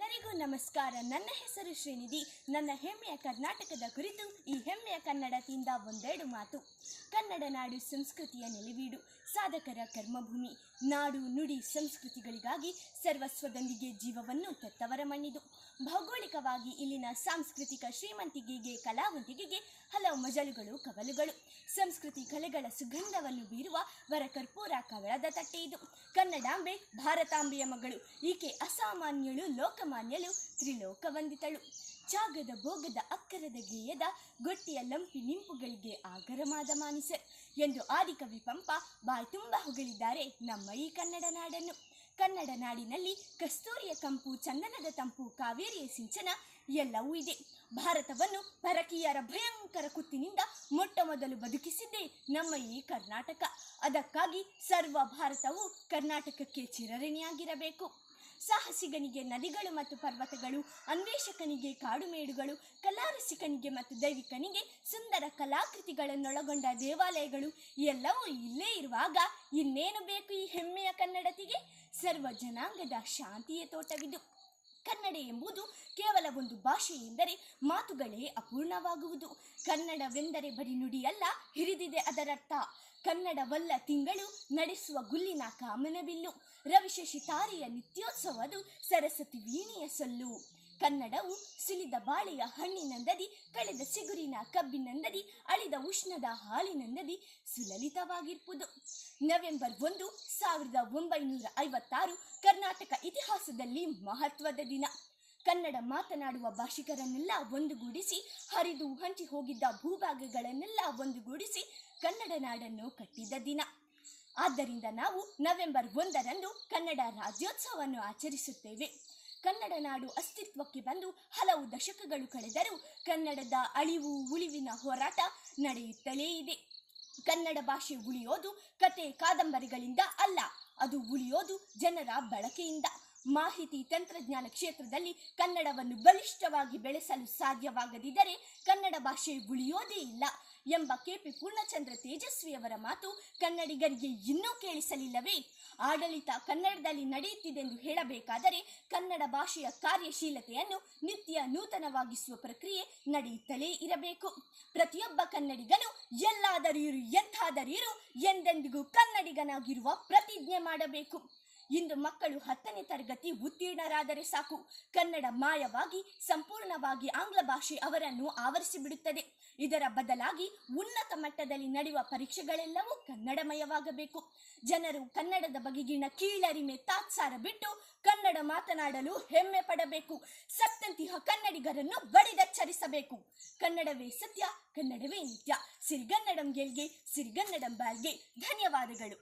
ಎಲ್ಲರಿಗೂ ನಮಸ್ಕಾರ. ನನ್ನ ಹೆಸರು ಶ್ರೀನಿಧಿ. ನನ್ನ ಹೆಮ್ಮೆಯ ಕರ್ನಾಟಕದ ಕುರಿತು ಈ ಹೆಮ್ಮೆಯ ಕನ್ನಡತಿಯಿಂದ ಒಂದೆರಡು ಮಾತು. ಕನ್ನಡ ನಾಡು ಸಂಸ್ಕೃತಿಯ ನೆಲೆವೀಡು, ಸಾಧಕರ ಕರ್ಮಭೂಮಿ. ನಾಡು ನುಡಿ ಸಂಸ್ಕೃತಿಗಳಿಗಾಗಿ ಸರ್ವಸ್ವದೊಂದಿಗೆ ಜೀವವನ್ನು ತೆತ್ತವರ ಮಣ್ಣಿದು. ಭೌಗೋಳಿಕವಾಗಿ ಇಲ್ಲಿನ ಸಾಂಸ್ಕೃತಿಕ ಶ್ರೀಮಂತಿಕೆಗೆ, ಕಲಾವಂತಿಕೆಗೆ ಹಲವು ಮಜಲುಗಳು, ಕವಲುಗಳು. ಸಂಸ್ಕೃತಿ ಕಲೆಗಳ ಸುಗಂಧವನ್ನು ಬೀರುವ ವರಕರ್ಪೂರ ಕವಳದ ತಟ್ಟೆ ಇದು. ಕನ್ನಡಾಂಬೆ ಭಾರತಾಂಬೆಯ ಮಗಳು. ಈಕೆ ಅಸಾಮಾನ್ಯಳು, ಲೋಕಮಾನ್ಯಳು, ತ್ರಿಲೋಕ ವಂದಿತಳು. ತ್ಯಾಗದ ಭೋಗದ ಅಕ್ಕರದ ಗೇಯದ ಗೊಟ್ಟಿಯ ಲಂಪಿ ನಿಂಪುಗಳಿಗೆ ಆಗರಮಾದ ಮಾನಿಸರ್ ಎಂದು ಆದಿಕವಿ ಪಂಪ ಬಾಯ್ತುಂಬ ಹೊಗಳಿದ್ದಾರೆ ನಮ್ಮ ಈ ಕನ್ನಡ ನಾಡನ್ನು. ಕನ್ನಡ ನಾಡಿನಲ್ಲಿ ಕಸ್ತೂರಿಯ ಕಂಪು, ಚಂದನದ ತಂಪು, ಕಾವೇರಿಯ ಸಿಂಚನ ಎಲ್ಲವೂ ಇದೆ. ಭಾರತವನ್ನು ಪರಕೀಯರ ಭಯಂಕರ ಕುತ್ತಿನಿಂದ ಮೊಟ್ಟ ಮೊದಲು ಬದುಕಿಸಿದ್ದೇ ನಮ್ಮ ಈ ಕರ್ನಾಟಕ. ಅದಕ್ಕಾಗಿ ಸರ್ವ ಭಾರತವು ಕರ್ನಾಟಕಕ್ಕೆ ಚಿರಋಣಿಯಾಗಿರಬೇಕು. ಸಾಹಸಿಗನಿಗೆ ನದಿಗಳು ಮತ್ತು ಪರ್ವತಗಳು, ಅನ್ವೇಷಕನಿಗೆ ಕಾಡುಮೇಡುಗಳು, ಕಲಾರಸಿಕನಿಗೆ ಮತ್ತು ದೈವಿಕನಿಗೆ ಸುಂದರ ಕಲಾಕೃತಿಗಳನ್ನೊಳಗೊಂಡ ದೇವಾಲಯಗಳು ಎಲ್ಲವೂ ಇಲ್ಲೇ ಇರುವಾಗ ಇನ್ನೇನು ಬೇಕು ಈ ಹೆಮ್ಮೆಯ ಕನ್ನಡತಿಗೆ? ಸರ್ವ ಜನಾಂಗದ ಶಾಂತಿಯ ತೋಟವಿದು. ಕನ್ನಡ ಎಂಬುದು ಕೇವಲ ಒಂದು ಭಾಷೆ ಎಂದರೆ ಮಾತುಗಳೇ ಅಪೂರ್ಣವಾಗುವುದು. ಕನ್ನಡವೆಂದರೆ ಬರೀ ನುಡಿಯಲ್ಲ, ಹಿರಿದಿದೆ ಅದರರ್ಥ. ಕನ್ನಡವಲ್ಲ ತಿಂಗಳು ನಡೆಸುವ ಗುಲ್ಲಿನ ಕಾಮನಬಿಲ್ಲು. ರವಿಶಶಿ ತಾರೆಯ ನಿತ್ಯೋತ್ಸವದು ಸರಸ್ವತಿ ವೀಣೆಯ ಸೊಲ್ಲು. ಕನ್ನಡವು ಸುಲಿದ ಬಾಳೆಯ ಹಣ್ಣಿನಂದದಿ, ಕಳೆದ ಸಿಗುರಿನ ಕಬ್ಬಿನಂದದಿ, ಅಳಿದ ಉಷ್ಣದ ಹಾಲಿನಂದದಿ ಸುಲಲಿತವಾಗಿರ್ಪುದು. ನವೆಂಬರ್ 1, 1956 ಕರ್ನಾಟಕ ಇತಿಹಾಸದಲ್ಲಿ ಮಹತ್ವದ ದಿನ. ಕನ್ನಡ ಮಾತನಾಡುವ ಭಾಷಿಕರನ್ನೆಲ್ಲ ಒಂದುಗೂಡಿಸಿ, ಹರಿದು ಹಂಚಿ ಹೋಗಿದ್ದ ಭೂಭಾಗಗಳನ್ನೆಲ್ಲ ಒಂದುಗೂಡಿಸಿ ಕನ್ನಡ ನಾಡನ್ನು ಕಟ್ಟಿದ ದಿನ. ಆದ್ದರಿಂದ ನಾವು ನವೆಂಬರ್ 1ರಂದು ಕನ್ನಡ ರಾಜ್ಯೋತ್ಸವವನ್ನು ಆಚರಿಸುತ್ತೇವೆ. ಕನ್ನಡ ನಾಡು ಅಸ್ತಿತ್ವಕ್ಕೆ ಬಂದು ಹಲವು ದಶಕಗಳು ಕಳೆದರೂ ಕನ್ನಡದ ಅಳಿವು ಉಳಿವಿನ ಹೋರಾಟ ನಡೆಯುತ್ತಲೇ ಇದೆ. ಕನ್ನಡ ಭಾಷೆ ಉಳಿಯೋದು ಕತೆ ಕಾದಂಬರಿಗಳಿಂದ ಅಲ್ಲ, ಅದು ಉಳಿಯೋದು ಜನರ ಬಳಕೆಯಿಂದ. ಮಾಹಿತಿ ತಂತ್ರಜ್ಞಾನ ಕ್ಷೇತ್ರದಲ್ಲಿ ಕನ್ನಡವನ್ನು ಬಲಿಷ್ಠವಾಗಿ ಬೆಳೆಸಲು ಸಾಧ್ಯವಾಗದಿದ್ದರೆ ಕನ್ನಡ ಭಾಷೆ ಉಳಿಯೋದೇ ಇಲ್ಲ ಎಂಬ ಕೆಪಿ ಪೂರ್ಣಚಂದ್ರ ತೇಜಸ್ವಿಯವರ ಮಾತು ಕನ್ನಡಿಗರಿಗೆ ಇನ್ನೂ ಕೇಳಿಸಲಿಲ್ಲವೇ? ಆಡಳಿತ ಕನ್ನಡದಲ್ಲಿ ನಡೆಯುತ್ತಿದೆಂದು ಹೇಳಬೇಕಾದರೆ ಕನ್ನಡ ಭಾಷೆಯ ಕಾರ್ಯಶೀಲತೆಯನ್ನು ನಿತ್ಯ ನೂತನವಾಗಿಸುವ ಪ್ರಕ್ರಿಯೆ ನಡೆಯುತ್ತಲೇ ಇರಬೇಕು. ಪ್ರತಿಯೊಬ್ಬ ಕನ್ನಡಿಗನು ಎಲ್ಲಾದರೂ ಇರು, ಎಂಥಾದರೂ ಇರು, ಎಂದೆಂದಿಗೂ ಕನ್ನಡಿಗನಾಗಿರುವ ಪ್ರತಿಜ್ಞೆ ಮಾಡಬೇಕು. ಇಂದು ಮಕ್ಕಳು 10ನೇ ತರಗತಿ ಉತ್ತೀರ್ಣರಾದರೆ ಸಾಕು, ಕನ್ನಡ ಮಾಯವಾಗಿ ಸಂಪೂರ್ಣವಾಗಿ ಆಂಗ್ಲ ಭಾಷೆ ಅವರನ್ನು ಆವರಿಸಿಬಿಡುತ್ತದೆ. ಇದರ ಬದಲಾಗಿ ಉನ್ನತ ಮಟ್ಟದಲ್ಲಿ ನಡೆಯುವ ಪರೀಕ್ಷೆಗಳೆಲ್ಲವೂ ಕನ್ನಡಮಯವಾಗಬೇಕು. ಜನರು ಕನ್ನಡದ ಬಗೆಗಿನ ಕೀಳರಿಮೆ ತಾತ್ಸಾರ ಬಿಟ್ಟು ಕನ್ನಡ ಮಾತನಾಡಲು ಹೆಮ್ಮೆ ಪಡಬೇಕು. ಸತ್ತಂತಿಹ ಕನ್ನಡಿಗರನ್ನು ಬಡಿದೆಚ್ಚರಿಸಬೇಕು. ಕನ್ನಡವೇ ಸತ್ಯ, ಕನ್ನಡವೇ ನಿತ್ಯ. ಸಿರಿಗನ್ನಡಂ ಗೆಲ್ಗೆ, ಸಿರಿಗನ್ನಡಂ ಬಾಳ್ಗೆ. ಧನ್ಯವಾದಗಳು.